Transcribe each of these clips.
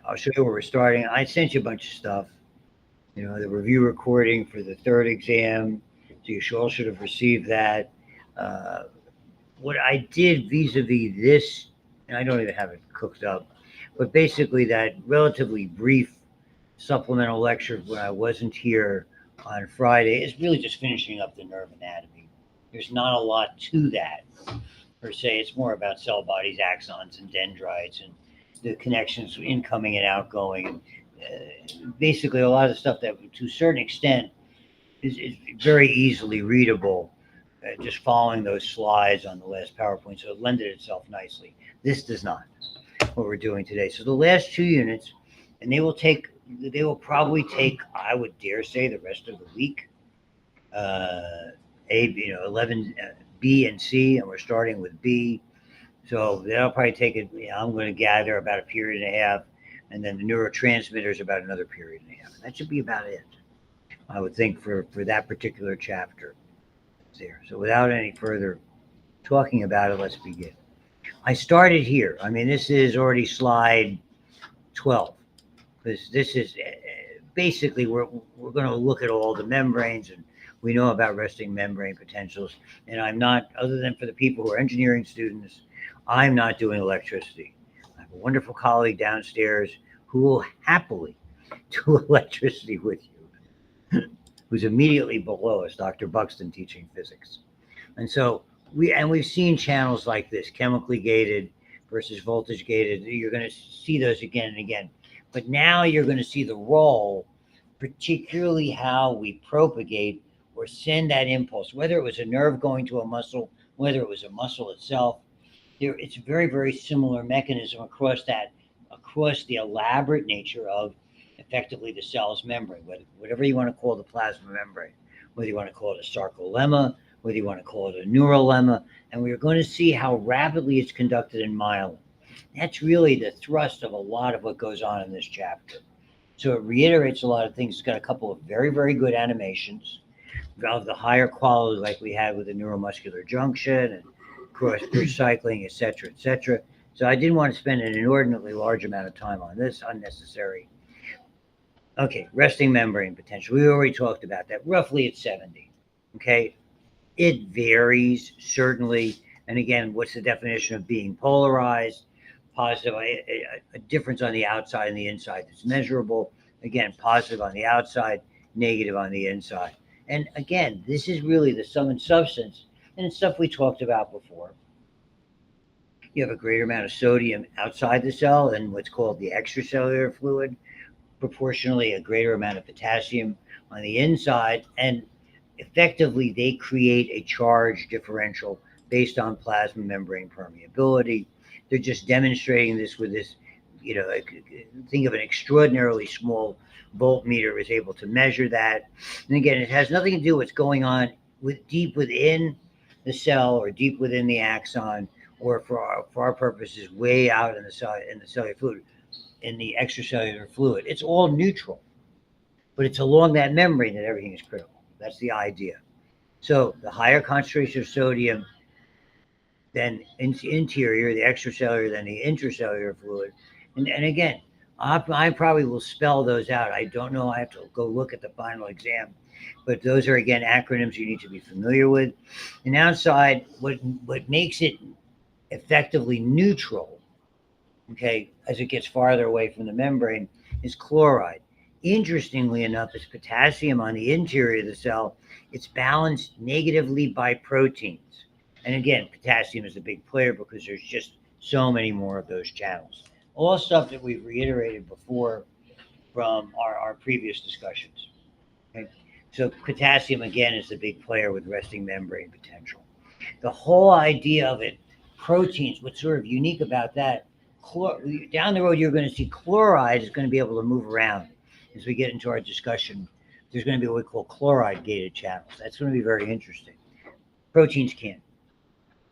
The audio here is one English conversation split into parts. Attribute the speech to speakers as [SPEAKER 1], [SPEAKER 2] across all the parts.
[SPEAKER 1] I'll show you where we're starting. I sent you a bunch of stuff. The review recording for the third exam. So you all should have received that. Uh, what I did vis-a-vis this, and I don't even have it cooked up, but basically that relatively brief supplemental lecture when I wasn't here on Friday is really just finishing up the nerve anatomy. There's not a lot to that per se. It's more about cell bodies, axons, and dendrites, and the connections incoming and outgoing, and basically a lot of stuff that, to a certain extent, is very easily readable. Just following those slides on the last PowerPoint, so it lended itself nicely. This does not. What we're doing today. So the last 2 units, and they will probably take, I would dare say, the rest of the week. A, 11 B and C, and we're starting with B. So that'll probably take it. I'm going to gather about a period and a half, and then the neurotransmitters about another period and a half. That should be about it, I would think, for that particular chapter there. So without any further talking about it, let's begin. I started here. I mean, this is already slide 12. This is basically we're going to look at all the membranes, and we know about resting membrane potentials. And I'm not, other than for the people who are engineering students, I'm not doing electricity. I have a wonderful colleague downstairs who will happily do electricity with you, who's immediately below us, Dr. Buxton, teaching physics. And so we've seen channels like this, chemically gated versus voltage gated. You're going to see those again and again. But now you're going to see the role, particularly how we propagate or send that impulse, whether it was a nerve going to a muscle, whether it was a muscle itself. It's a very, very similar mechanism across the elaborate nature of effectively the cell's membrane, whatever you want to call the plasma membrane, whether you want to call it a sarcolemma, whether you want to call it a neurolemma, and we're going to see how rapidly it's conducted in myelin. That's really the thrust of a lot of what goes on in this chapter. So it reiterates a lot of things. It's got a couple of very, very good animations of the higher quality, like we had with the neuromuscular junction and cross-bridge cycling, et cetera, et cetera. So I didn't want to spend an inordinately large amount of time on this, unnecessary. Okay, resting membrane potential. We already talked about that. Roughly it's 70. Okay, it varies, certainly. And again, what's the definition of being polarized? Positive, a difference on the outside and the inside that's measurable. Again, positive on the outside, negative on the inside. And again, this is really the sum and substance, and it's stuff we talked about before. You have a greater amount of sodium outside the cell than what's called the extracellular fluid, proportionally a greater amount of potassium on the inside, and effectively they create a charge differential based on plasma membrane permeability. They're just demonstrating this with this, think of an extraordinarily small voltmeter is able to measure that. And again, it has nothing to do with what's going on deep within the cell or deep within the axon, or for our purposes, way out in the cellular fluid, in the extracellular fluid. It's all neutral, but it's along that membrane that everything is critical. That's the idea. So the higher concentration of sodium than interior, the extracellular than the intracellular fluid. And again, I probably will spell those out. I don't know. I have to go look at the final exam. But those are, again, acronyms you need to be familiar with. And outside, what makes it effectively neutral, okay, as it gets farther away from the membrane, is chloride. Interestingly enough, it's potassium on the interior of the cell. It's balanced negatively by proteins. And again, potassium is a big player because there's just so many more of those channels. All stuff that we've reiterated before from our previous discussions. Okay? So potassium, again, is the big player with resting membrane potential. The whole idea of it, proteins, what's sort of unique about that, down the road you're going to see chloride is going to be able to move around. As we get into our discussion, there's going to be what we call chloride-gated channels. That's going to be very interesting. Proteins can't.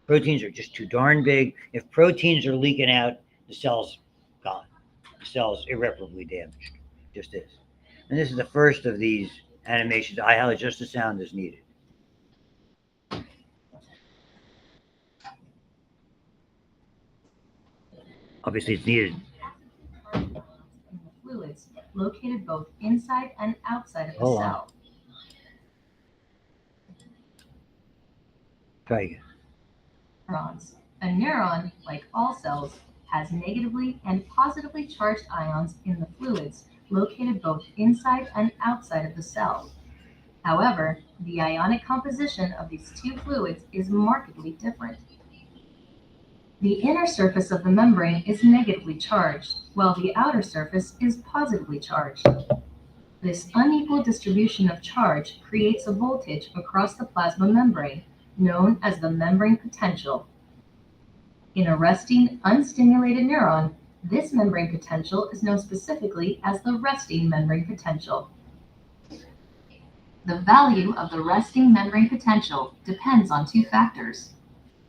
[SPEAKER 1] Proteins are just too darn big. If proteins are leaking out, the cell's gone. The cell's irreparably damaged. Just is. And this is the first of these animations. I highly adjust the sound as needed. Obviously, it's needed.
[SPEAKER 2] fluids located both inside and outside of the
[SPEAKER 1] Hold on.
[SPEAKER 2] cell.
[SPEAKER 1] Try again.
[SPEAKER 2] Neurons. A neuron, like all cells, has negatively and positively charged ions in the fluids located both inside and outside of the cell. However, the ionic composition of these two fluids is markedly different. The inner surface of the membrane is negatively charged, while the outer surface is positively charged. This unequal distribution of charge creates a voltage across the plasma membrane, known as the membrane potential. In a resting, unstimulated neuron, this membrane potential is known specifically as the resting membrane potential. The value of the resting membrane potential depends on two factors.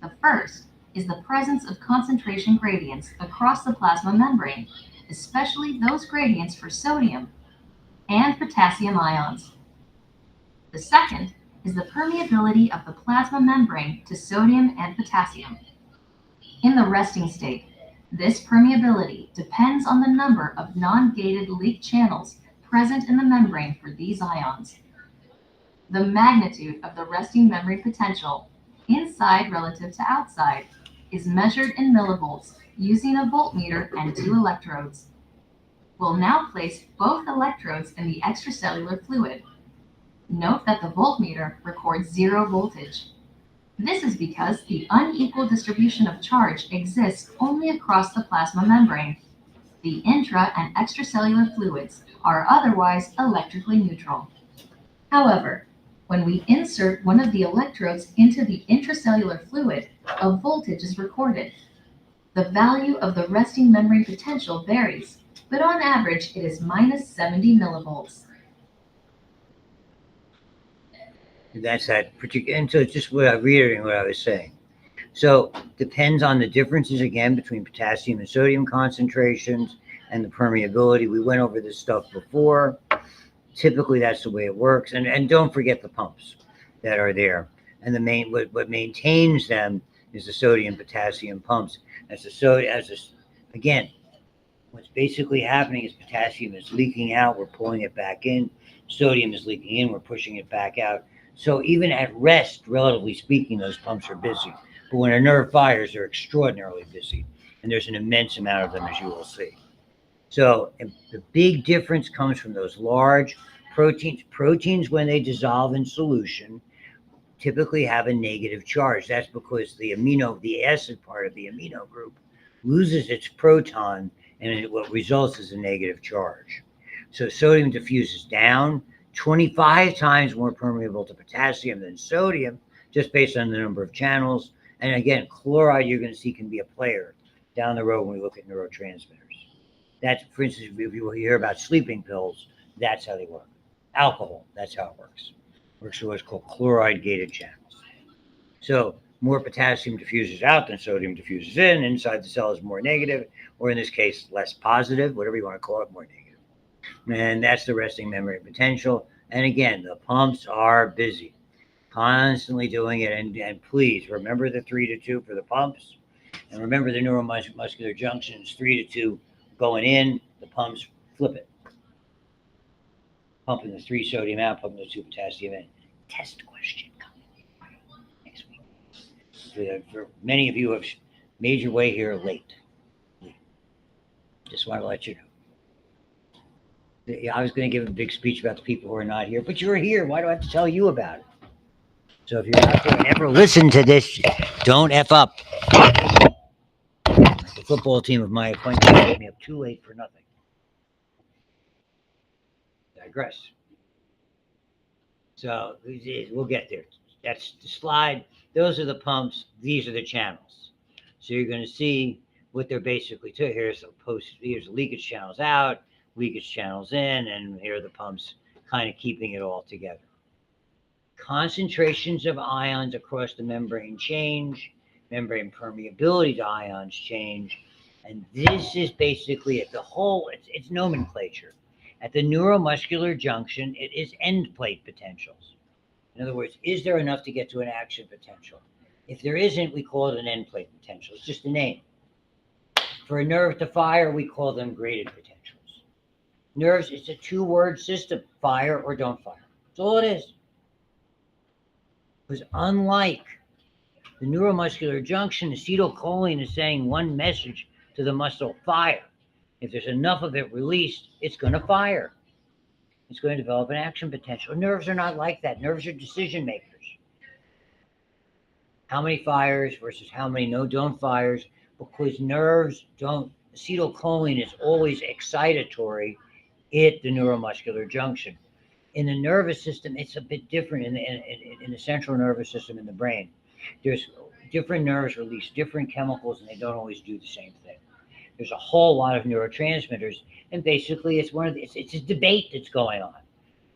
[SPEAKER 2] The first is the presence of concentration gradients across the plasma membrane, especially those gradients for sodium and potassium ions. The second is the permeability of the plasma membrane to sodium and potassium. In the resting state, this permeability depends on the number of non-gated leak channels present in the membrane for these ions. The magnitude of the resting membrane potential, inside relative to outside, is measured in millivolts using a voltmeter and two electrodes. We'll now place both electrodes in the extracellular fluid. Note that the voltmeter records 0 voltage. This is because the unequal distribution of charge exists only across the plasma membrane. The intra and extracellular fluids are otherwise electrically neutral. However, when we insert one of the electrodes into the intracellular fluid, a voltage is recorded. The value of the resting membrane potential varies, but on average it is minus 70 millivolts.
[SPEAKER 1] That's that particular, and so it's just what I'm reiterating what I was saying. So depends on the differences again between potassium and sodium concentrations and the permeability. We went over this stuff before. Typically that's the way it works. And don't forget the pumps that are there. And what maintains them is the sodium potassium pumps. Again, what's basically happening is potassium is leaking out, we're pulling it back in. Sodium is leaking in, we're pushing it back out. So even at rest, relatively speaking, those pumps are busy. But when a nerve fires, they're extraordinarily busy. And there's an immense amount of them, as you will see. So the big difference comes from those large proteins. Proteins, when they dissolve in solution, typically have a negative charge. That's because the acid part of the amino group loses its proton, and what results is a negative charge. So sodium diffuses down, 25 times more permeable to potassium than sodium, just based on the number of channels. And again, chloride, you're going to see, can be a player down the road when we look at neurotransmitters. That's, for instance, if you hear about sleeping pills, that's how they work. Alcohol, that's how it works. Works through what's called chloride-gated channels. So more potassium diffuses out than sodium diffuses in. Inside the cell is more negative, or in this case, less positive, whatever you want to call it, more negative. And that's the resting membrane potential. And again, the pumps are busy, constantly doing it. And please remember the 3-to-2 for the pumps. And remember the neuromuscular junctions, 3-to-2 going in, the pumps flip it. Pumping the 3 sodium out, pumping the 2 potassium in. Test question coming next week. For many of you who have made your way here late. Just want to let you know. I was going to give a big speech about the people who are not here, but you're here. Why do I have to tell you about it? So if you're out there and ever listen to this, don't F up. The football team of my acquaintance put me up too late for nothing. Digress. So we'll get there. That's the slide. Those are the pumps. These are the channels. So you're going to see what they're basically to. Here's the leakage channels out, leakage channels in, and here are the pumps kind of keeping it all together. Concentrations of ions across the membrane change, membrane permeability to ions change, and this is basically it. It's nomenclature. At the neuromuscular junction, it is end plate potentials. In other words, is there enough to get to an action potential? If there isn't, we call it an end plate potential. It's just a name. For a nerve to fire, we call them graded potentials. Nerves, it's a two-word system, fire or don't fire. That's all it is. Because unlike the neuromuscular junction, acetylcholine is saying one message to the muscle, fire. If there's enough of it released, it's going to fire. It's going to develop an action potential. Nerves are not like that. Nerves are decision makers. How many fires versus how many no don't fires, because nerves don't, acetylcholine is always excitatory at the neuromuscular junction. In the nervous system, it's a bit different in the central nervous system in the brain. There's different nerves release different chemicals and they don't always do the same thing. There's a whole lot of neurotransmitters, and basically it's it's a debate that's going on.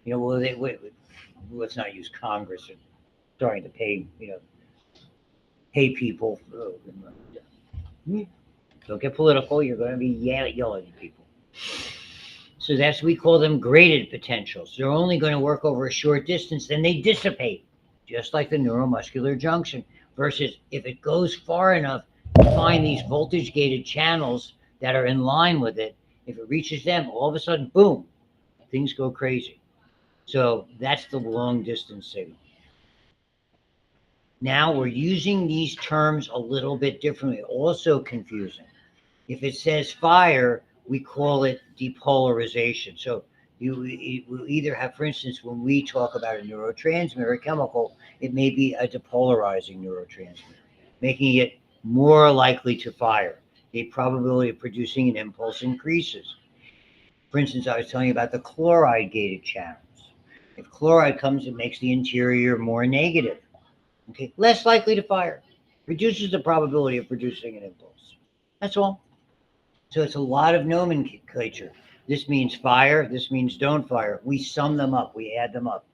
[SPEAKER 1] Well, let's not use Congress and starting to pay people. Don't get political. You're going to be yelling at people. So we call them graded potentials. They're only going to work over a short distance, then they dissipate, just like the neuromuscular junction. Versus if it goes far enough, you find these voltage gated channels that are in line with it. If it reaches them, all of a sudden, boom, things go crazy. So that's the long distance signal. Now we're using these terms a little bit differently, also confusing. If it says fire, we call it depolarization. So you will either have, for instance, when we talk about a neurotransmitter, a chemical, it may be a depolarizing neurotransmitter, making it more likely to fire. The probability of producing an impulse increases. For instance, I was telling you about the chloride gated channels. If chloride comes, it makes the interior more negative. Okay, less likely to fire, reduces the probability of producing an impulse. That's all. So it's a lot of nomenclature. This means fire, this means don't fire. We sum them up, we add them up.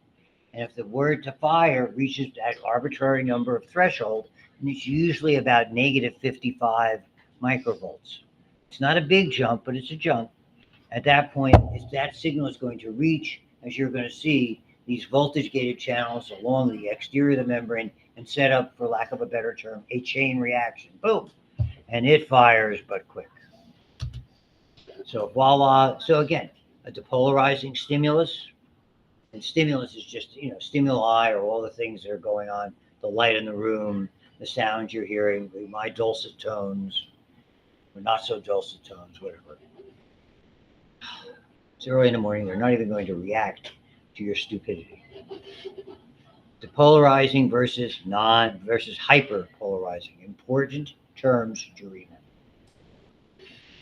[SPEAKER 1] And if the word to fire reaches that arbitrary number of threshold, and it's usually about negative 55 microvolts. It's not a big jump, but it's a jump. At that point, that signal is going to reach, as you're going to see, these voltage gated channels along the exterior of the membrane and set up, for lack of a better term, a chain reaction. Boom! And it fires, but quick. So voila. So again, a depolarizing stimulus. And stimulus is just, stimuli or all the things that are going on, the light in the room, the sounds you're hearing, my dulcet tones, or not so dulcet tones, whatever. It's early in the morning. They're not even going to react to your stupidity. Depolarizing versus hyperpolarizing. Important terms to remember.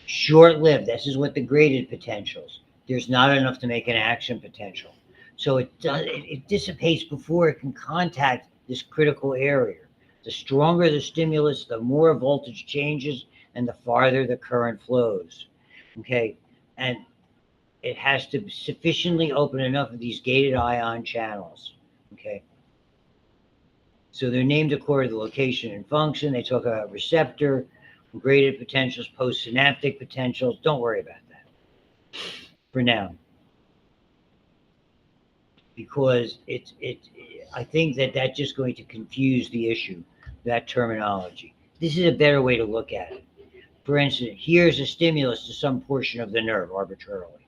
[SPEAKER 1] Short-lived. This is what the graded potentials. There's not enough to make an action potential. So it dissipates before it can contact this critical area. The stronger the stimulus, the more voltage changes and the farther the current flows. Okay. And it has to sufficiently open enough of these gated ion channels. Okay. So they're named according to the location and function. They talk about receptor, graded potentials, postsynaptic potentials. Don't worry about that for now, because I think that's just going to confuse the issue, that terminology. This is a better way to look at it. For instance, here's a stimulus to some portion of the nerve arbitrarily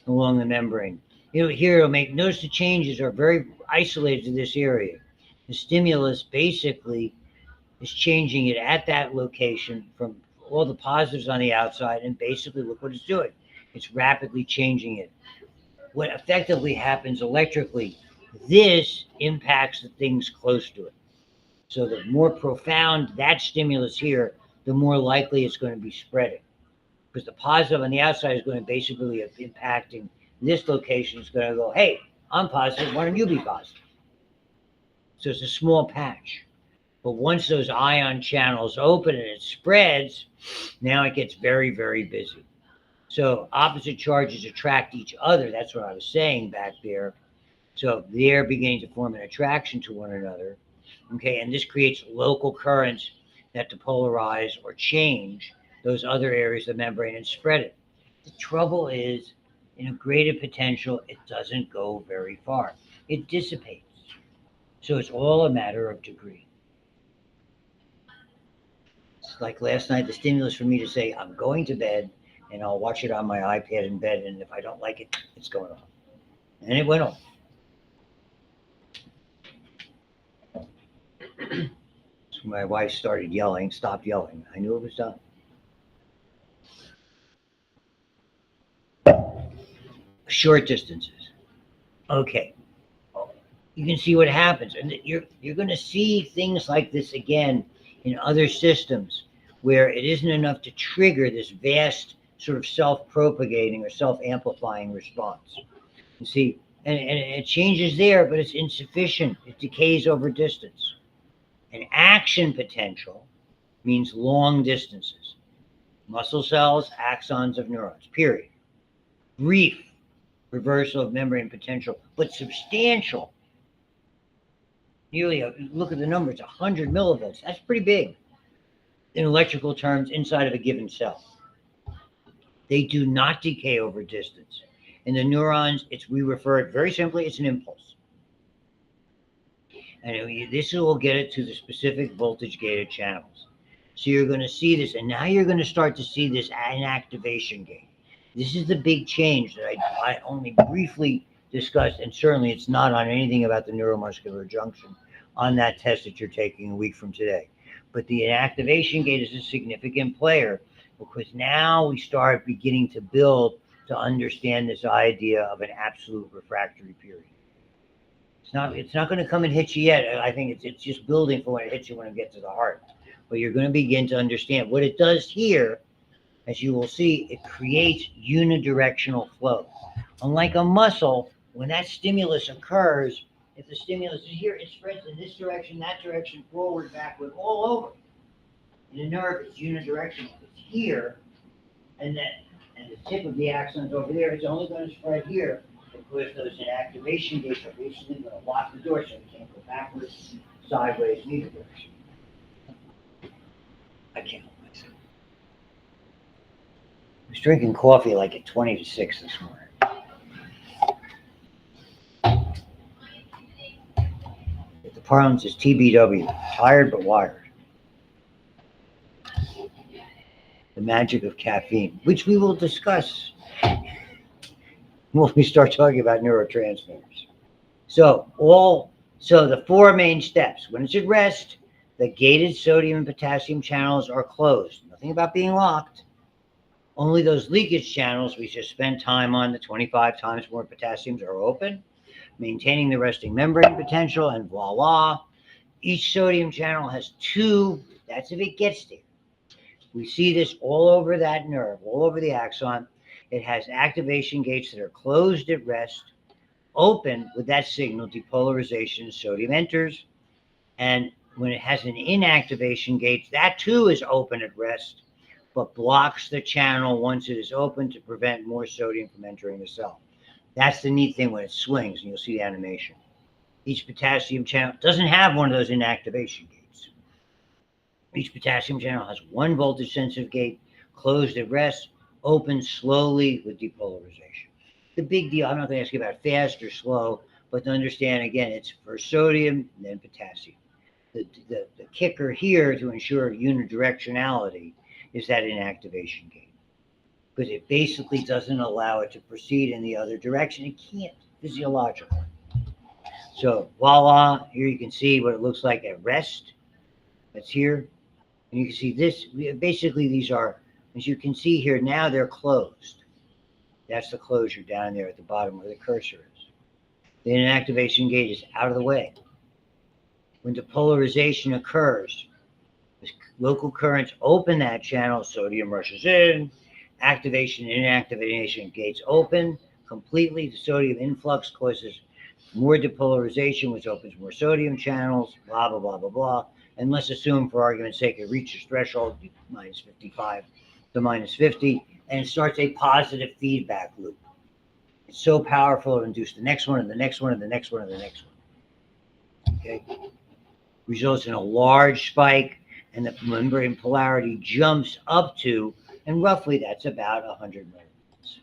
[SPEAKER 1] along the membrane. Here it'll notice the changes are very isolated to this area. The stimulus basically is changing it at that location from all the positives on the outside, and basically look what it's doing. It's rapidly changing it. What effectively happens electrically, this impacts the things close to it. So the more profound that stimulus here, the more likely it's going to be spreading. Because the positive on the outside is going to basically be impacting this location. It's going to go, hey, I'm positive, why don't you be positive? So it's a small patch. But once those ion channels open and it spreads, now it gets very, very busy. So opposite charges attract each other. That's what I was saying back there. So they're beginning to form an attraction to one another. Okay, and this creates local currents that depolarize or change those other areas of the membrane and spread it. The trouble is, in a graded potential, it doesn't go very far. It dissipates. So it's all a matter of degree. It's like last night, the stimulus for me to say, I'm going to bed, and I'll watch it on my iPad in bed. And if I don't like it, it's going off. And it went off. So my wife started yelling, stopped yelling. I knew it was done. Short distances. Okay. You can see what happens. And you're going to see things like this again in other systems where it isn't enough to trigger this vast sort of self-propagating or self-amplifying response. You see, and it changes there, but it's insufficient. It decays over distance. And action potential means long distances. Muscle cells, axons of neurons, period. Brief reversal of membrane potential, but substantial. Nearly, look at the numbers, 100 millivolts. That's pretty big in electrical terms inside of a given cell. They do not decay over distance. In the neurons, we refer it very simply, it's an impulse. And this will get it to the specific voltage gated channels. So you're going to see this, and now you're going to start to see this inactivation gate. This is the big change that I only briefly discussed, and certainly it's not on anything about the neuromuscular junction on that test that you're taking a week from today. But the inactivation gate is a significant player because now we start beginning to build to understand this idea of an absolute refractory period. It's not going to come and hit you yet. I think it's just building for when it hits you when it gets to the heart. But you're going to begin to understand what it does here. As you will see, it creates unidirectional flow. Unlike a muscle, when that stimulus occurs, if the stimulus is here, it spreads in this direction, that direction, forward, backward, all over. In a nerve, it's unidirectional. It's here, and the tip of the axon's over there. It's only going to spread here because those inactivation gates are basically going to lock the door so it can't go backwards, sideways, neither direction. I can't help myself. I was drinking coffee like at 20 to 6 this morning. The parlance is TBW, tired but wired. The magic of caffeine, which we will discuss when we start talking about neurotransmitters. So the four main steps. When it's at rest, the gated sodium and potassium channels are closed. Nothing about being locked. Only those leakage channels we just spent time on, the 25 times more potassiums, are open, maintaining the resting membrane potential, and voila. Each sodium channel has two. That's if it gets there. We see this all over that nerve, all over the axon. It has activation gates that are closed at rest, open with that signal depolarization. Sodium enters, and when it has an inactivation gate, that too is open at rest, but blocks the channel once it is open to prevent more sodium from entering the cell. That's the neat thing when it swings, and you'll see the animation. Each potassium channel doesn't have one of those inactivation gates. Each potassium channel has one voltage sensitive gate, closed at rest, open slowly with depolarization. The big deal, I'm not going to ask you about fast or slow, but to understand, again, it's first sodium, then potassium. The kicker here to ensure unidirectionality is that inactivation gate, because it basically doesn't allow it to proceed in the other direction. It can't physiologically. So voila, here you can see what it looks like at rest. That's here. And you can see this, basically these are, as you can see here, now they're closed. That's the closure down there at the bottom where the cursor is. The inactivation gate is out of the way. When depolarization occurs, local currents open that channel, sodium rushes in, activation and inactivation gates open completely. The sodium influx causes more depolarization, which opens more sodium channels, blah, blah, blah, blah, blah. And let's assume, for argument's sake, it reaches threshold, minus 55 to minus 50, and it starts a positive feedback loop. It's so powerful, it induces the next one, and the next one, and the next one, and the next one. Okay? Results in a large spike, and the membrane polarity jumps up to, and roughly that's about 100 millivolts.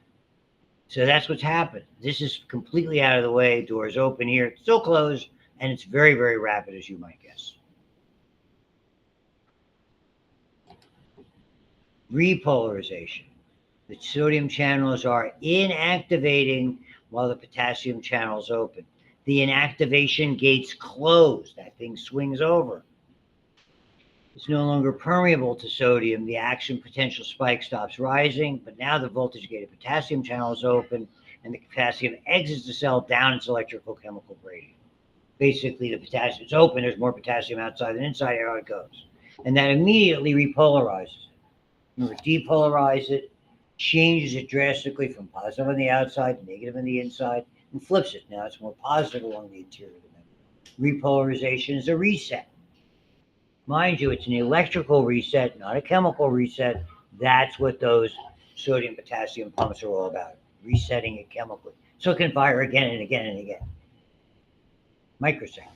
[SPEAKER 1] So that's what's happened. This is completely out of the way. Doors open here, still closed, and it's very, very rapid, as you might guess. Repolarization. The sodium channels are inactivating while the potassium channels open. The inactivation gates close. That thing swings over. It's no longer permeable to sodium. The action potential spike stops rising, but now the voltage gated potassium channel is open and the potassium exits the cell down its electrical chemical gradient. Basically, the potassium is open. There's more potassium outside than inside. How it goes. And that immediately repolarizes it. Remember, depolarize it, changes it drastically from positive on the outside to negative on the inside, and flips it. Now it's more positive along the interior of the membrane. Repolarization is a reset. Mind you, it's an electrical reset, not a chemical reset. That's what those sodium potassium pumps are all about, resetting it chemically. So it can fire again and again and again. Microseconds.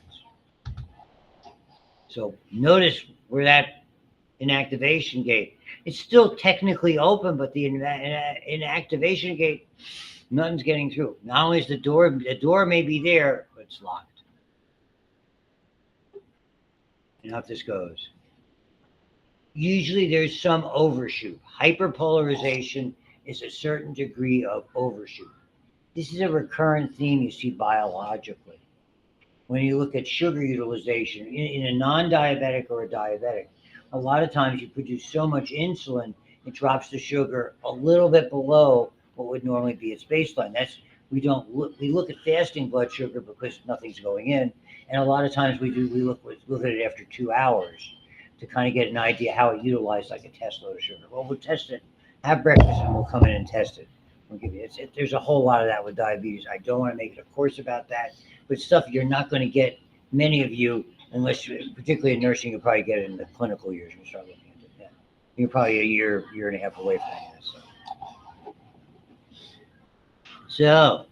[SPEAKER 1] So notice where that inactivation gate, it's still technically open, but the inactivation gate, nothing's getting through. Not only is the door may be there, but it's locked. And how this goes. Usually there's some overshoot. Hyperpolarization is a certain degree of overshoot. This is a recurrent theme you see biologically. When you look at sugar utilization in a non-diabetic or a diabetic, a lot of times you produce so much insulin, it drops the sugar a little bit below what would normally be its baseline. We look at fasting blood sugar because nothing's going in. And a lot of times we look at it after 2 hours to kind of get an idea how it utilized like a test load of sugar. Well, we'll test it, have breakfast, and we'll come in and test it. We'll give you there's a whole lot of that with diabetes. I don't want to make it a course about that, but stuff you're not going to get, many of you, unless particularly in nursing, you'll probably get it in the clinical years. You start looking at it then. You're probably a year and a half away from that. So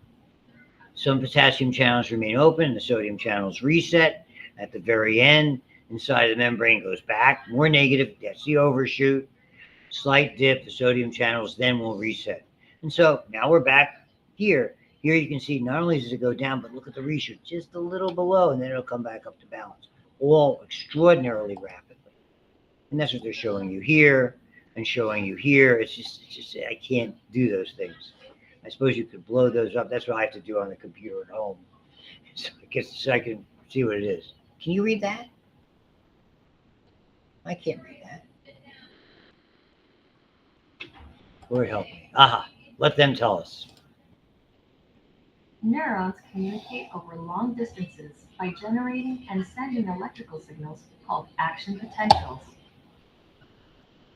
[SPEAKER 1] some potassium channels remain open, the sodium channels reset. At the very end, inside of the membrane goes back, more negative, that's the overshoot. Slight dip, the sodium channels then will reset. And so now we're back here. Here you can see not only does it go down, but look at the reshoot, just a little below, and then it'll come back up to balance, all extraordinarily rapidly. And that's what they're showing you here and showing you here. It's just I can't do those things. I suppose you could blow those up. That's what I have to do on the computer at home. So I can see what it is. Can you read that? I can't read that. Lord help me. Aha, let them tell us.
[SPEAKER 2] Neurons communicate over long distances by generating and sending electrical signals called action potentials.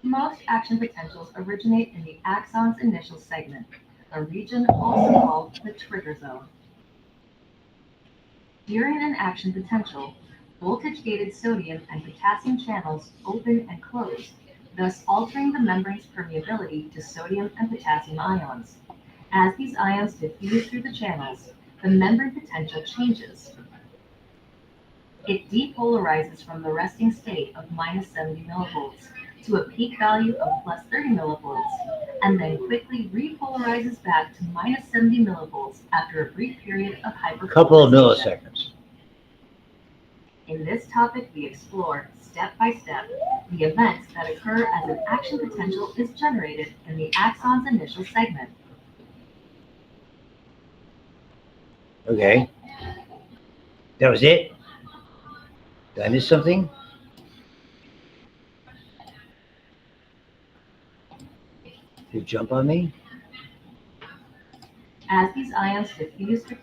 [SPEAKER 2] Most action potentials originate in the axon's initial segment, a region also called the trigger zone. During an action potential, voltage-gated sodium and potassium channels open and close, thus altering the membrane's permeability to sodium and potassium ions. As these ions diffuse through the channels, the membrane potential changes. It depolarizes from the resting state of minus 70 millivolts to a peak value of plus 30 millivolts, and then quickly repolarizes back to minus 70 millivolts after a brief period of hyperpolarization.
[SPEAKER 1] Couple of milliseconds.
[SPEAKER 2] In this topic, we explore, step by step, the events that occur as an action potential is generated in the axon's initial segment.
[SPEAKER 1] Okay. That was it? Did I miss something? Did you jump on me?
[SPEAKER 2] As these ions diffuse through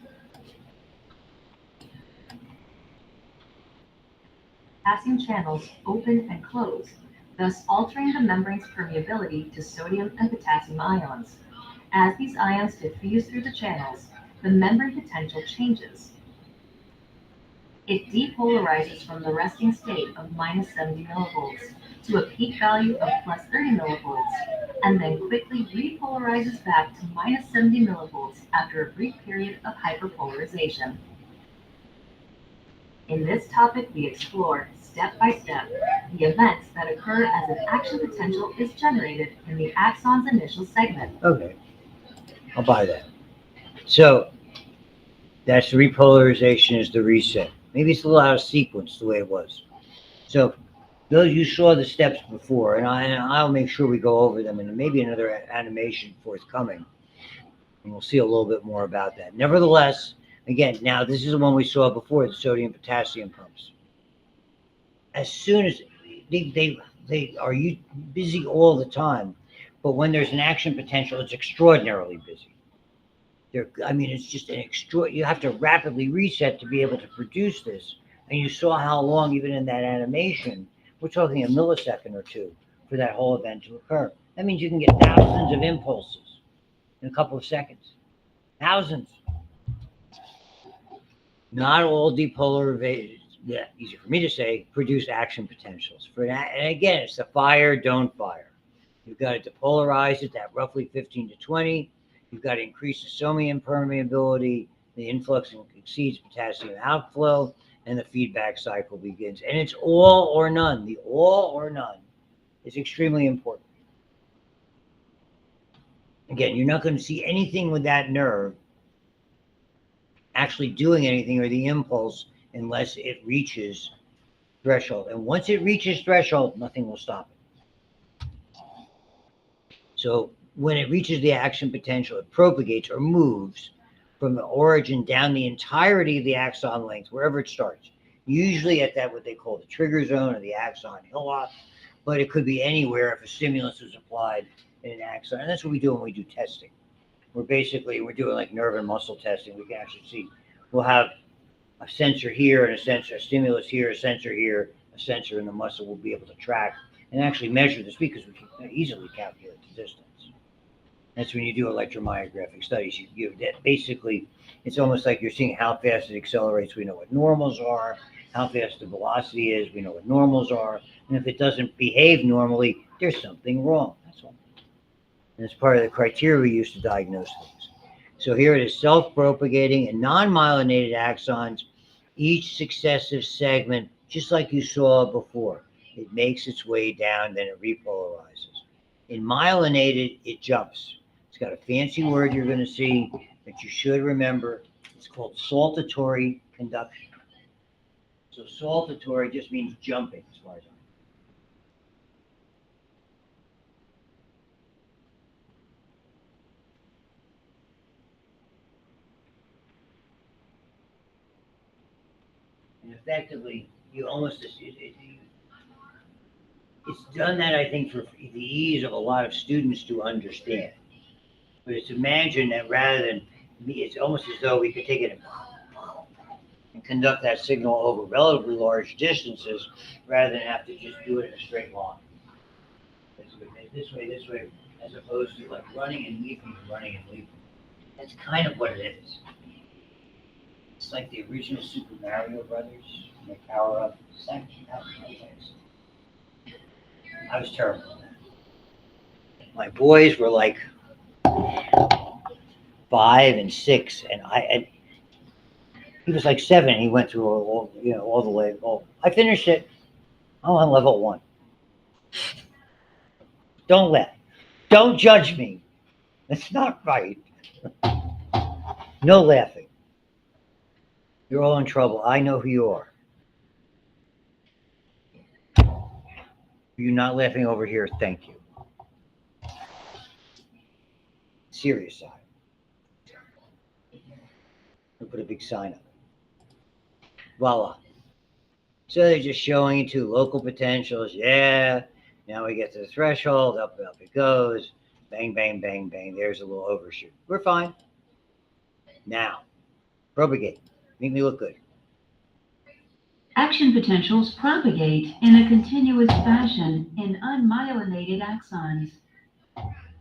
[SPEAKER 2] potassium channels open and close, thus altering the membrane's permeability to sodium and potassium ions. As these ions diffuse through the channels, the membrane potential changes. It depolarizes from the resting state of minus 70 millivolts to a peak value of plus 30 millivolts, and then quickly repolarizes back to minus 70 millivolts after a brief period of hyperpolarization. In this topic, we explore, step by step, the events that occur as an action potential is generated in the axon's initial segment.
[SPEAKER 1] Okay. I'll buy that. So that's the repolarization is the reset. Maybe it's a little out of sequence the way it was. So Those you saw the steps before, and I'll make sure we go over them, and maybe another animation forthcoming, and we'll see a little bit more about that. Nevertheless, again, now this is the one we saw before, the sodium potassium pumps. As soon as they are busy all the time, but when there's an action potential, it's extraordinarily busy. I mean, it's just an extra. You have to rapidly reset to be able to produce this. And you saw how long, even in that animation, we're talking a millisecond or two for that whole event to occur. That means you can get thousands of impulses in a couple of seconds. Thousands. Not all depolarization, yeah, easy for me to say, produce action potentials. And again, it's the fire, don't fire. You've got to depolarize it at roughly 15 to 20. You've got to increase the sodium permeability. The influx exceeds potassium outflow, and the feedback cycle begins. And it's all or none. The all or none is extremely important. Again, you're not going to see anything with that nerve actually doing anything or the impulse unless it reaches threshold. And once it reaches threshold, nothing will stop it. So when it reaches the action potential, it propagates or moves from the origin down the entirety of the axon length, wherever it starts. Usually at that, what they call the trigger zone or the axon hillock, but it could be anywhere if a stimulus is applied in an axon. And that's what we do when we do testing. We're doing like nerve and muscle testing. We can actually see, we'll have a sensor here and a stimulus here, a sensor here, a sensor in the muscle. We'll be able to track and actually measure the speed because we can easily calculate the distance. That's when you do electromyographic studies. Basically, it's almost like you're seeing how fast it accelerates. We know what normals are, how fast the velocity is. We know what normals are. And if it doesn't behave normally, there's something wrong. That's all. And it's part of the criteria we use to diagnose things. So here it is, self-propagating and non-myelinated axons, each successive segment, just like you saw before. It makes its way down, then it repolarizes. In myelinated, it jumps. It's got a fancy word you're going to see that you should remember. It's called saltatory conduction. So saltatory just means jumping, as far as I know. And effectively, it's done that, I think, for the ease of a lot of students to understand. But it's imagined that rather than it's almost as though we could take it and conduct that signal over relatively large distances rather than have to just do it in a straight line. This way, as opposed to like running and leaping. That's kind of what it is. It's like the original Super Mario Brothers, and they power up. I was terrible at that. My boys were like 5 and 6, and he was like 7. And he went through all the way. I finished it. I'm on level 1. Don't judge me. That's not right. No laughing. You're all in trouble. I know who you are. You're not laughing over here. Thank you. Serious side. I'll put a big sign up. Voila. So they're just showing you 2 local potentials. Yeah. Now we get to the threshold. Up it goes. Bang, bang, bang, bang. There's a little overshoot. We're fine. Now, propagate. Make me look good.
[SPEAKER 2] Action potentials propagate in a continuous fashion in unmyelinated axons.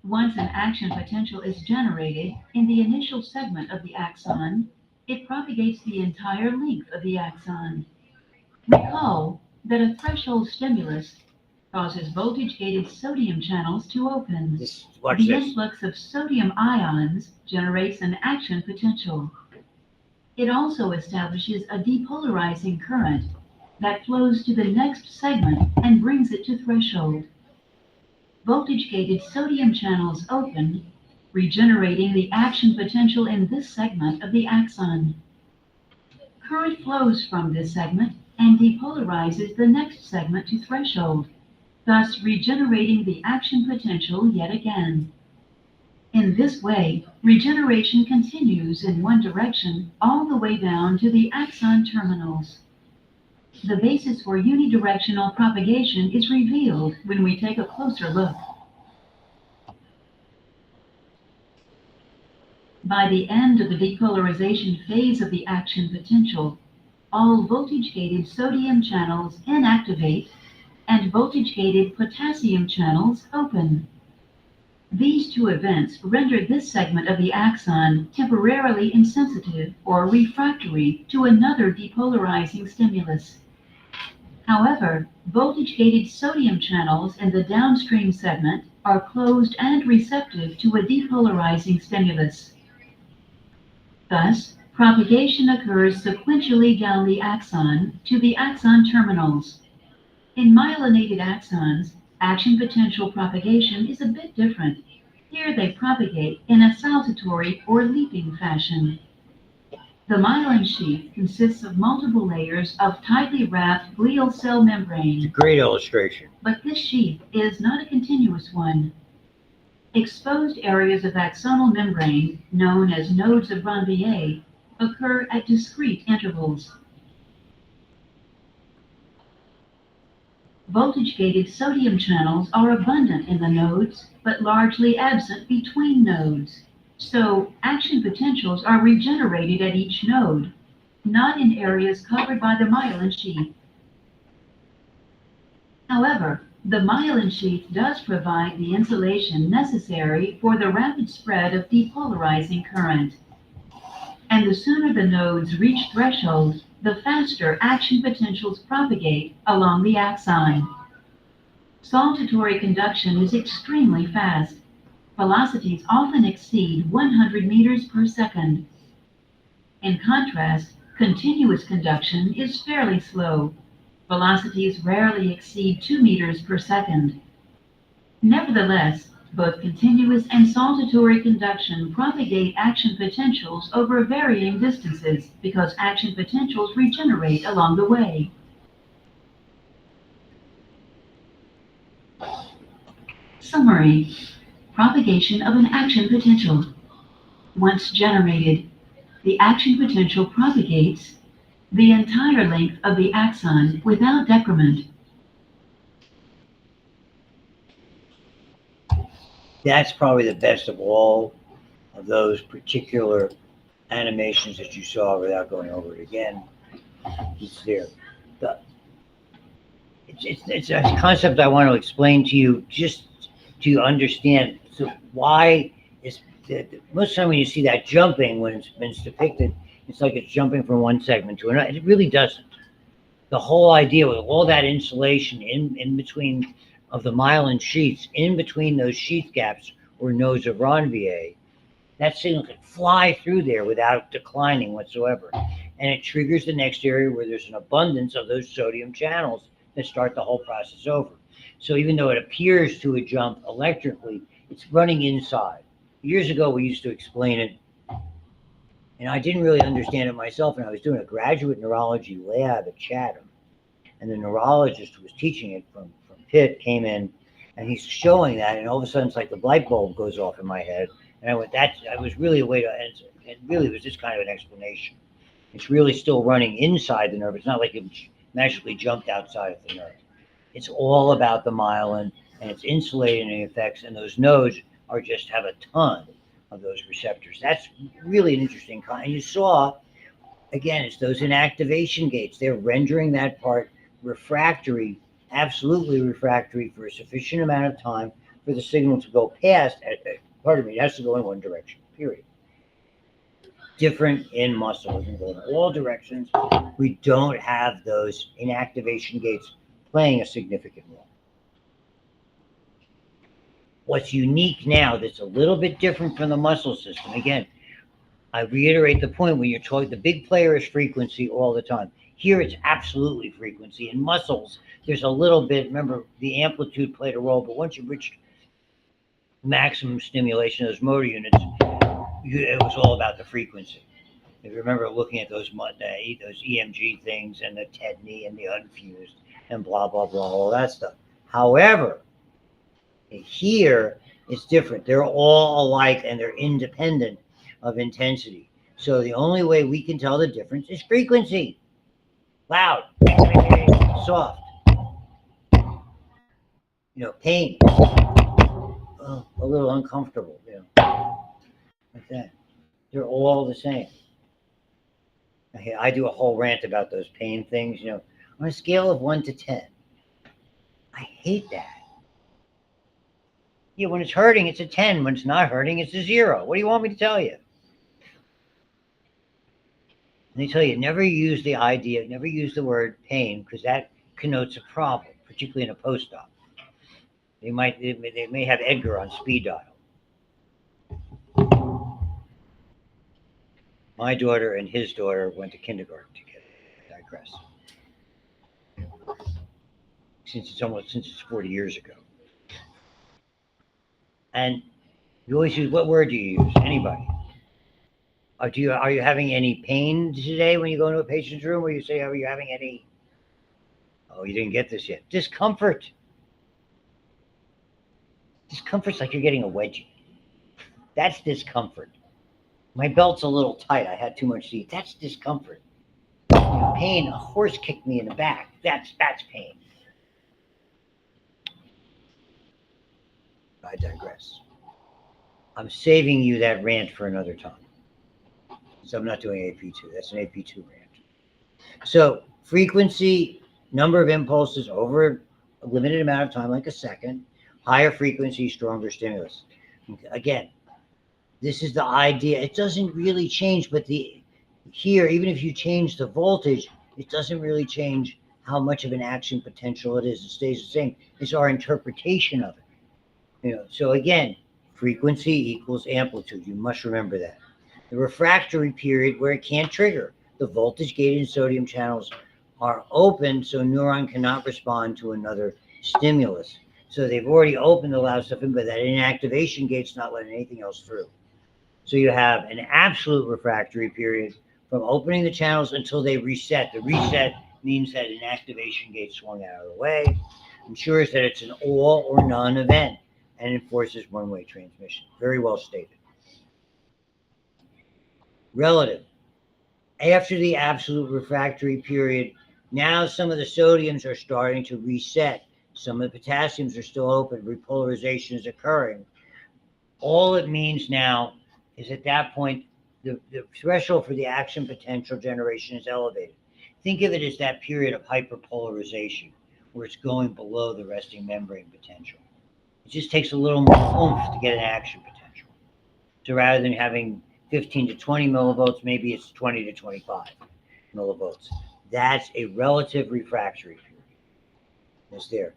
[SPEAKER 2] Once an action potential is generated in the initial segment of the axon, it propagates the entire length of the axon. Recall that a threshold stimulus causes voltage-gated sodium channels to open. The influx of sodium ions generates an action potential. It also establishes a depolarizing current that flows to the next segment and brings it to threshold. Voltage-gated sodium channels open, regenerating the action potential in this segment of the axon. Current flows from this segment
[SPEAKER 3] and depolarizes the next segment to threshold, thus regenerating the action potential yet again. In this way, regeneration continues in one direction all the way down to the axon terminals. The basis for unidirectional propagation is revealed when we take a closer look. By the end of the depolarization phase of the action potential, all voltage-gated sodium channels inactivate and voltage-gated potassium channels open. These two events render this segment of the axon temporarily insensitive or refractory to another depolarizing stimulus. However, voltage-gated sodium channels in the downstream segment are closed and receptive to a depolarizing stimulus. Thus, propagation occurs sequentially down the axon to the axon terminals. In myelinated axons, action potential propagation is a bit different. Here they propagate in a saltatory or leaping fashion. The myelin sheath consists of multiple layers of tightly wrapped glial cell membrane.
[SPEAKER 1] Great illustration.
[SPEAKER 3] But this sheath is not a continuous one. Exposed areas of axonal membrane, known as nodes of Ranvier, occur at discrete intervals. Voltage-gated sodium channels are abundant in the nodes, but largely absent between nodes. So, action potentials are regenerated at each node, not in areas covered by the myelin sheath. However, the myelin sheath does provide the insulation necessary for the rapid spread of depolarizing current. And the sooner the nodes reach threshold, the faster action potentials propagate along the axon. Saltatory conduction is extremely fast. Velocities often exceed 100 meters per second. In contrast, continuous conduction is fairly slow. Velocities rarely exceed 2 meters per second. Nevertheless, both continuous and saltatory conduction propagate action potentials over varying distances because action potentials regenerate along the way. Summary: propagation of an action potential. Once generated, the action potential propagates the entire length of the axon without decrement.
[SPEAKER 1] That's probably the best of all of those particular animations that you saw without going over it again. It's there. It's a concept I want to explain to you just to understand. So why is most of the time when you see that jumping, when it's depicted, it's like it's jumping from one segment to another. It really doesn't. The whole idea with all that insulation in between of the myelin sheaths, in between those sheath gaps or nodes of Ranvier, that signal can fly through there without declining whatsoever. And it triggers the next area where there's an abundance of those sodium channels that start the whole process over. So even though it appears to a jump electrically, it's running inside. Years ago, we used to explain it, and I didn't really understand it myself, and I was doing a graduate neurology lab at Chatham, and the neurologist who was teaching it from Pitt came in, and he's showing that, and all of a sudden it's like the light bulb goes off in my head, and I went, that was really a way to answer. It really was just kind of an explanation. It's really still running inside the nerve. It's not like it magically jumped outside of the nerve. It's all about the myelin, and it's insulating the effects, and those nodes are just have a ton of those receptors. That's really an interesting kind. And you saw, again, it's those inactivation gates. They're rendering that part refractory, absolutely refractory for a sufficient amount of time for the signal to go past. Pardon me, it has to go in one direction, period. Different in muscle. It can go in all directions. We don't have those inactivation gates playing a significant role. What's unique now that's a little bit different from the muscle system, again, I reiterate the point when you're talking, the big player is frequency all the time. Here it's absolutely frequency. In muscles, there's a little bit, remember, the amplitude played a role, but once you reached maximum stimulation of those motor units, it was all about the frequency. If you remember looking at those EMG things and the tetany and the unfused and blah, blah, blah, all that stuff. However, here it's different. They're all alike and they're independent of intensity. So the only way we can tell the difference is frequency. Loud, soft, pain, a little uncomfortable, like that. They're all the same. I do a whole rant about those pain things, on a scale of 1 to 10. I hate that. Yeah, when it's hurting, it's a 10. When it's not hurting, it's a 0. What do you want me to tell you? And they tell you never use the word pain, because that connotes a problem, particularly in a post-op. They may have Edgar on speed dial. My daughter and his daughter went to kindergarten together. I digress. Since it's 40 years ago. And you always use, what word do you use? Anybody? Are you having any pain today when you go into a patient's room, or you say, are you having any? Oh, you didn't get this yet. Discomfort. Discomfort's like you're getting a wedgie. That's discomfort. My belt's a little tight. I had too much to eat. That's discomfort. Pain. A horse kicked me in the back. That's pain. I digress. I'm saving you that rant for another time. So I'm not doing AP2. That's an AP2 rant. So frequency, number of impulses over a limited amount of time, like a second. Higher frequency, stronger stimulus. Again, this is the idea. It doesn't really change, but here, even if you change the voltage, it doesn't really change how much of an action potential it is. It stays the same. It's our interpretation of it. So again, frequency equals amplitude. You must remember that. The refractory period where it can't trigger. The voltage-gated sodium channels are open, so neuron cannot respond to another stimulus. So they've already opened the loud stuff in, but that inactivation gate's not letting anything else through. So you have an absolute refractory period from opening the channels until they reset. The reset means that an activation gate swung out of the way, ensures that it's an all or none event, and enforces one-way transmission. Very well stated. Relative. After the absolute refractory period, now some of the sodiums are starting to reset. Some of the potassiums are still open. Repolarization is occurring. All it means now is at that point, the threshold for the action potential generation is elevated. Think of it as that period of hyperpolarization where it's going below the resting membrane potential. It just takes a little more oomph to get an action potential. So rather than having 15 to 20 millivolts, maybe it's 20 to 25 millivolts. That's a relative refractory period. It's there.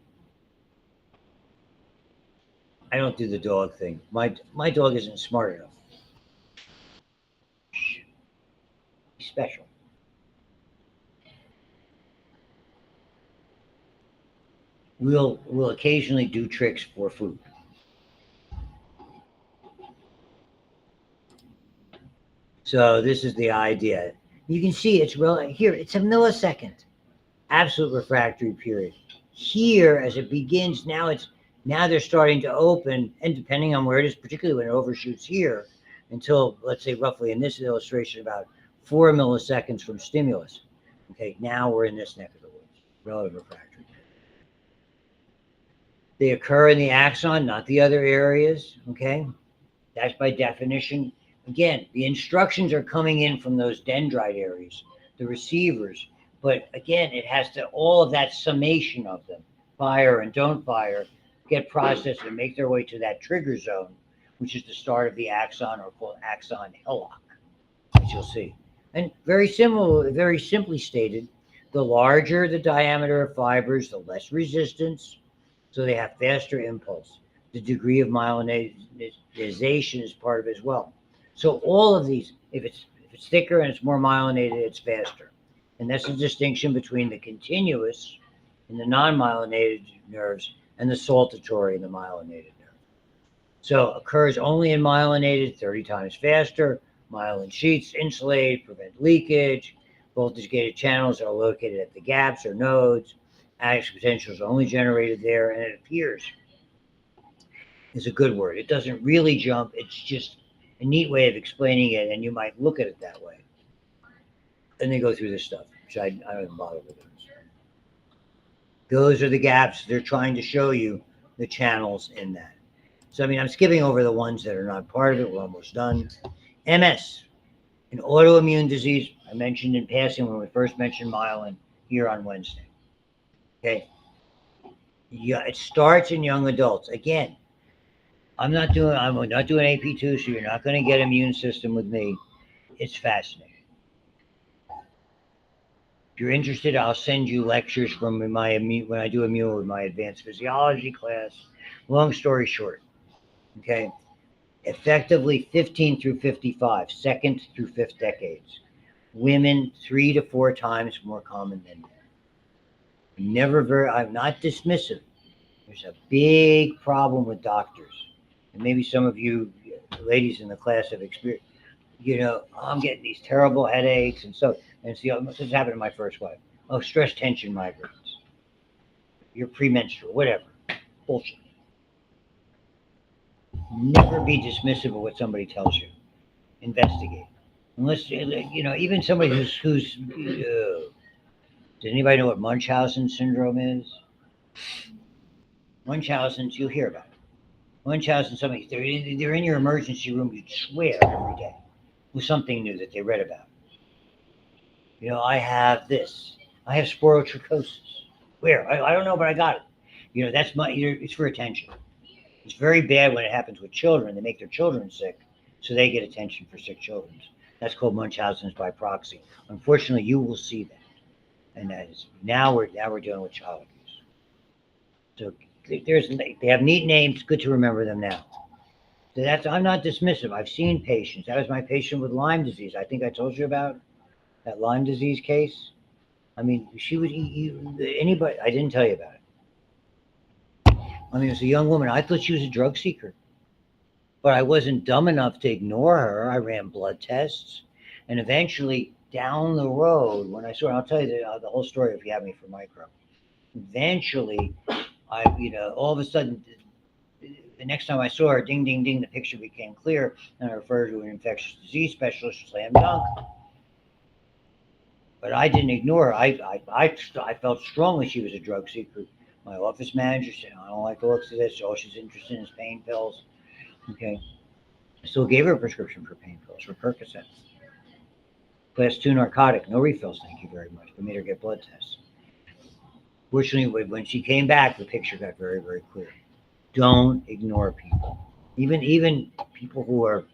[SPEAKER 1] I don't do the dog thing. My dog isn't smart enough. He's special. We'll occasionally do tricks for food. So this is the idea. You can see it's here. It's a millisecond. Absolute refractory period. Here, as it begins, now they're starting to open, and depending on where it is, particularly when it overshoots here, until, let's say, roughly in this illustration, about 4 milliseconds from stimulus. Okay, now we're in this neck of the woods, relative refractory. They occur in the axon, not the other areas. Okay, that's by definition. Again, the instructions are coming in from those dendrite areas, the receivers. But again, it has to, all of that summation of them, fire and don't fire, get processed and make their way to that trigger zone, which is the start of the axon, or called axon hillock, as you'll see. And very simply stated, the larger the diameter of fibers, the less resistance, so they have faster impulse. The degree of myelinization is part of it as well. So all of these, if it's thicker and it's more myelinated, it's faster. And that's the distinction between the continuous and the non-myelinated nerves and the saltatory and the myelinated nerve. So occurs only in myelinated, 30 times faster, Myelin sheets insulate, prevent leakage. Voltage-gated channels are located at the gaps or nodes. Action potential is only generated there, and it appears is a good word. It doesn't really jump. It's just a neat way of explaining it, and you might look at it that way. And they go through this stuff, which I don't even bother with it. Those are the gaps. They're trying to show you the channels in that. So, I mean, I'm skipping over the ones that are not part of it. We're almost done. MS, an autoimmune disease I mentioned in passing when we first mentioned myelin here on Wednesday. Okay. Yeah, it starts in young adults. Again, I'm not doing AP2, so you're not going to get immune system with me. It's fascinating. If you're interested, I'll send you lectures from when I do immune with my advanced physiology class. Long story short, okay, effectively 15 through 55, second through fifth decades, women 3 to 4 times more common than men. I'm not dismissive. There's a big problem with doctors, and maybe some of you ladies in the class have experienced. I'm getting these terrible headaches, and see, this happened to my first wife. Oh, stress tension migraines. You're premenstrual, whatever. Bullshit. Never be dismissive of what somebody tells you. Investigate. Unless, even somebody who's does anybody know what Munchausen syndrome is? Munchausen's, you'll hear about it. Munchausen, they're in your emergency room, you'd swear every day with something new that they read about. I have this. I have sporotrichosis. Where? I don't know, but I got it. It's for attention. It's very bad when it happens with children. They make their children sick, so they get attention for sick children. That's called Munchausen's by proxy. Unfortunately, you will see that. And that is now we're dealing with child abuse. So they have neat names. Good to remember them now. So I'm not dismissive. I've seen patients. That was my patient with Lyme disease. I think I told you about that Lyme disease case. I mean, she would eat anybody. I didn't tell you about it. I mean, it was a young woman. I thought she was a drug seeker, but I wasn't dumb enough to ignore her. I ran blood tests, and eventually down the road, when I saw her, I'll tell you the whole story if you have me for micro. Eventually, all of a sudden, the next time I saw her, ding, ding, ding, the picture became clear, and I referred to an infectious disease specialist, slam dunk. But I didn't ignore her. I felt strongly she was a drug seeker. My office manager said, I don't like the looks of this. All she's interested in is pain pills. Okay. I still gave her a prescription for pain pills, for Percocet. Class 2 narcotic, no refills, thank you very much. We made her get blood tests. Fortunately, when she came back, the picture got very, very clear. Don't ignore people. Even people who are,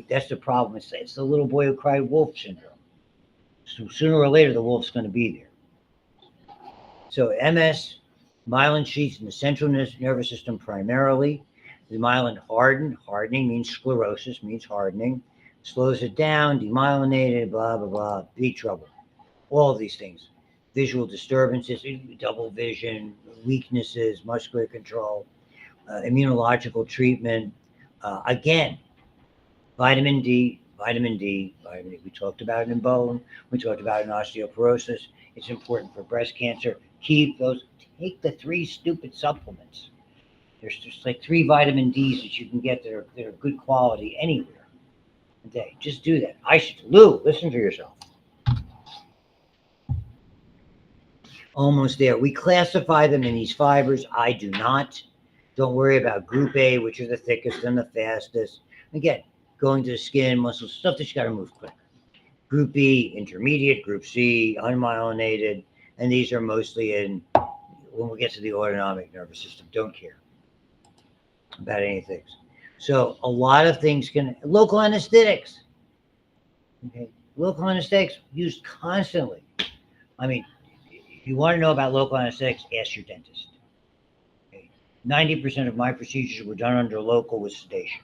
[SPEAKER 1] that's the problem. It's the little boy who cried wolf syndrome. So sooner or later, the wolf's going to be there. So MS, myelin sheaths in the central nervous system primarily. The myelin hardening means sclerosis, means hardening. Slows it down, demyelinated, blah, blah, blah, big trouble. All of these things. Visual disturbances, double vision, weaknesses, muscular control, immunological treatment. Again, vitamin D. We talked about it in bone. We talked about it in osteoporosis. It's important for breast cancer. Take the 3 stupid supplements. There's just like 3 vitamin Ds that you can get that are good quality anywhere a day. Just do that. Lou, listen to yourself. Almost there. We classify them in these fibers. I do not. Don't worry about group A, which are the thickest and the fastest. Again, going to the skin, muscles, stuff that you got to move quick. Group B, intermediate. Group C, unmyelinated. And these are mostly when we get to the autonomic nervous system. Don't care about anything. So a lot of things local anesthetics. Okay. Local anesthetics used constantly. I mean, if you want to know about local anesthetics, ask your dentist. Okay. 90% of my procedures were done under local with sedation.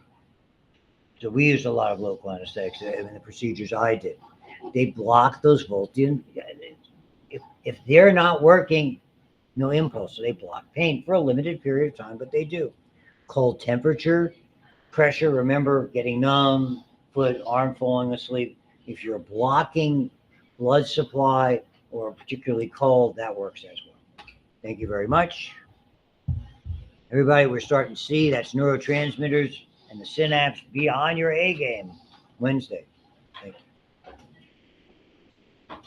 [SPEAKER 1] So we used a lot of local anesthetics in the procedures I did. They block those voltage. If they're not working, no impulse. So they block pain for a limited period of time, but they do. Cold temperature, pressure, remember, getting numb, foot, arm falling asleep. If you're blocking blood supply or particularly cold, that works as well. Thank you very much. Everybody, we're starting to see that's neurotransmitters and the synapse. Be on your A game Wednesday. Thank you.